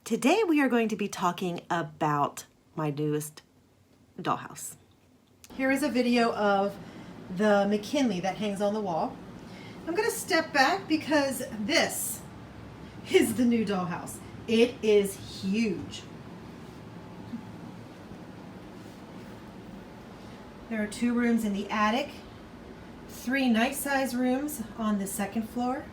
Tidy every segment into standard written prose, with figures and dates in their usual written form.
Today we are going to be talking about my newest dollhouse. Here is a video of the McKinley that hangs on the wall. I'm going to step back because this is the new dollhouse. It is huge. There are 2 rooms in the attic, 3 nice size rooms on the 2nd floor,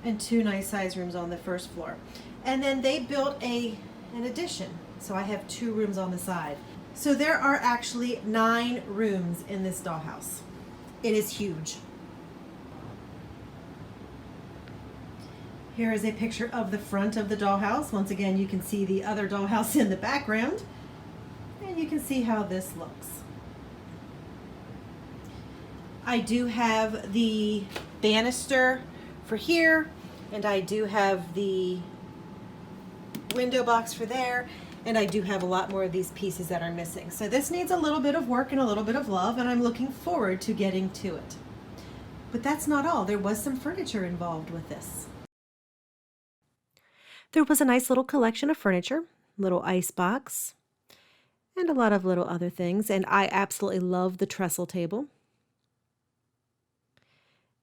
and 2 nice size rooms on the 1st floor. And then they built an addition, so I have 2 rooms on the side. So there are actually 9 rooms in this dollhouse. It is huge. Here is a picture of the front of the dollhouse. Once again, you can see the other dollhouse in the background, and you can see how this looks. I do have the banister for here, and I do have the window box for there, and I do have a lot more of these pieces that are missing. So this needs a little bit of work and a little bit of love, and I'm looking forward to getting to it. But that's not all. There was some furniture involved with this. There was a nice little collection of furniture, little ice box, and a lot of little other things, and I absolutely love the trestle table.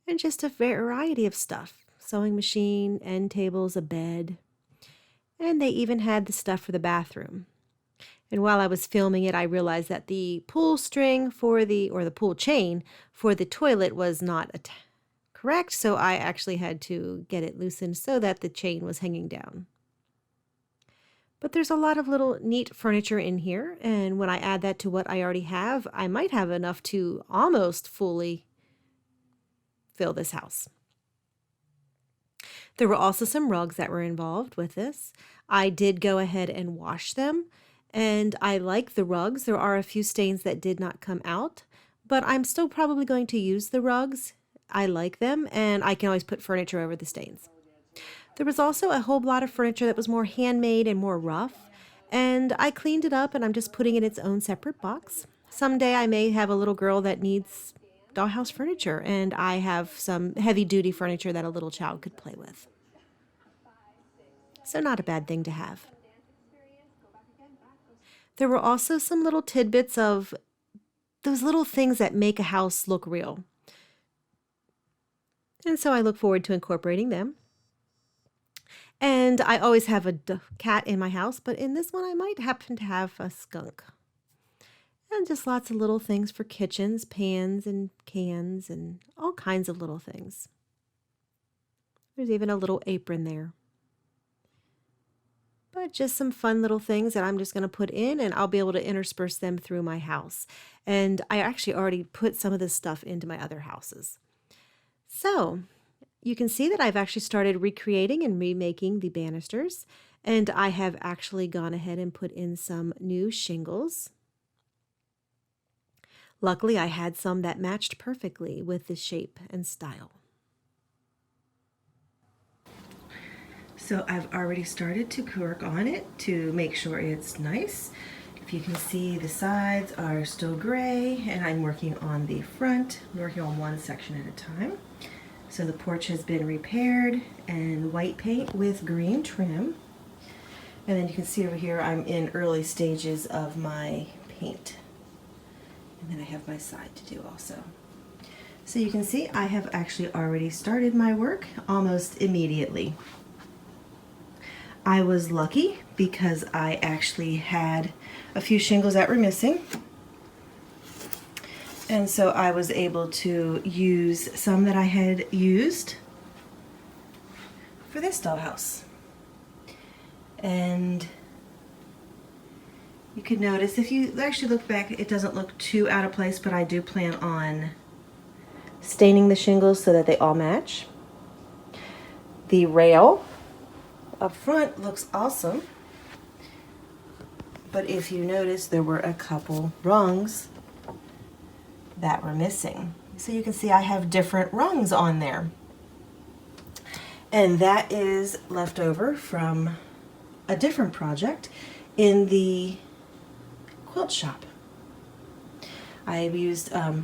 And just a variety of stuff. Sewing machine, end tables, a bed. And they even had the stuff for the bathroom. And while I was filming it, I realized that the pull string for the pull chain for the toilet was not correct, so I actually had to get it loosened so that the chain was hanging down. But there's a lot of little neat furniture in here, and when I add that to what I already have, I might have enough to almost fully fill this house. There were also some rugs that were involved with this. I did go ahead and wash them, and I like the rugs. There are a few stains that did not come out, but I'm still probably going to use the rugs. I like them, and I can always put furniture over the stains. There was also a whole lot of furniture that was more handmade and more rough, and I cleaned it up, and I'm just putting it in its own separate box. Someday I may have a little girl that needs dollhouse furniture, and I have some heavy-duty furniture that a little child could play with. So not a bad thing to have. There were also some little tidbits of those little things that make a house look real. And so I look forward to incorporating them. And I always have a cat in my house, but in this one I might happen to have a skunk. And just lots of little things for kitchens, pans and cans and all kinds of little things. There's even a little apron there. But just some fun little things that I'm just going to put in, and I'll be able to intersperse them through my house. And I actually already put some of this stuff into my other houses. So you can see that I've actually started recreating and remaking the banisters, and I have actually gone ahead and put in some new shingles. Luckily, I had some that matched perfectly with the shape and style. So I've already started to work on it to make sure it's nice. If you can see, the sides are still gray, and I'm working on the front. I'm working on one section at a time. So the porch has been repaired and white paint with green trim. And then you can see over here I'm in early stages of my paint. And then I have my side to do also. So you can see I have actually already started my work almost immediately. I was lucky because I actually had a few shingles that were missing. And so I was able to use some that I had used for this dollhouse. And you can notice, if you actually look back, it doesn't look too out of place, but I do plan on staining the shingles so that they all match. The rail up front looks awesome, but if you notice, there were a couple rungs that were missing. So you can see I have different rungs on there. And that is left over from a different project in the quilt shop. I used a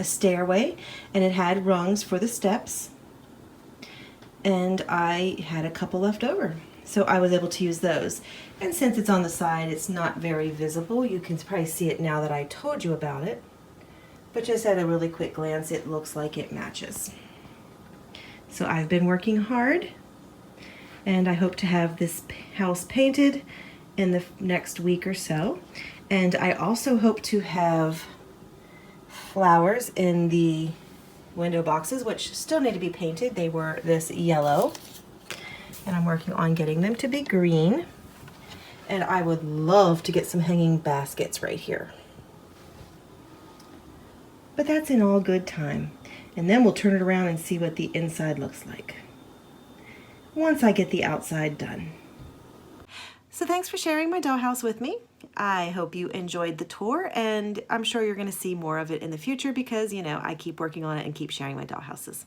stairway, and it had rungs for the steps, and I had a couple left over. So I was able to use those. And since it's on the side, it's not very visible. You can probably see it now that I told you about it. But just at a really quick glance, it looks like it matches. So I've been working hard, and I hope to have this house painted in the next week or so. And I also hope to have flowers in the window boxes, which still need to be painted. They were this yellow, and I'm working on getting them to be green. And I would love to get some hanging baskets right here. But that's in all good time. And then we'll turn it around and see what the inside looks like once I get the outside done. So thanks for sharing my dollhouse with me. I hope you enjoyed the tour, and I'm sure you're going to see more of it in the future because, you know, I keep working on it and keep sharing my dollhouses.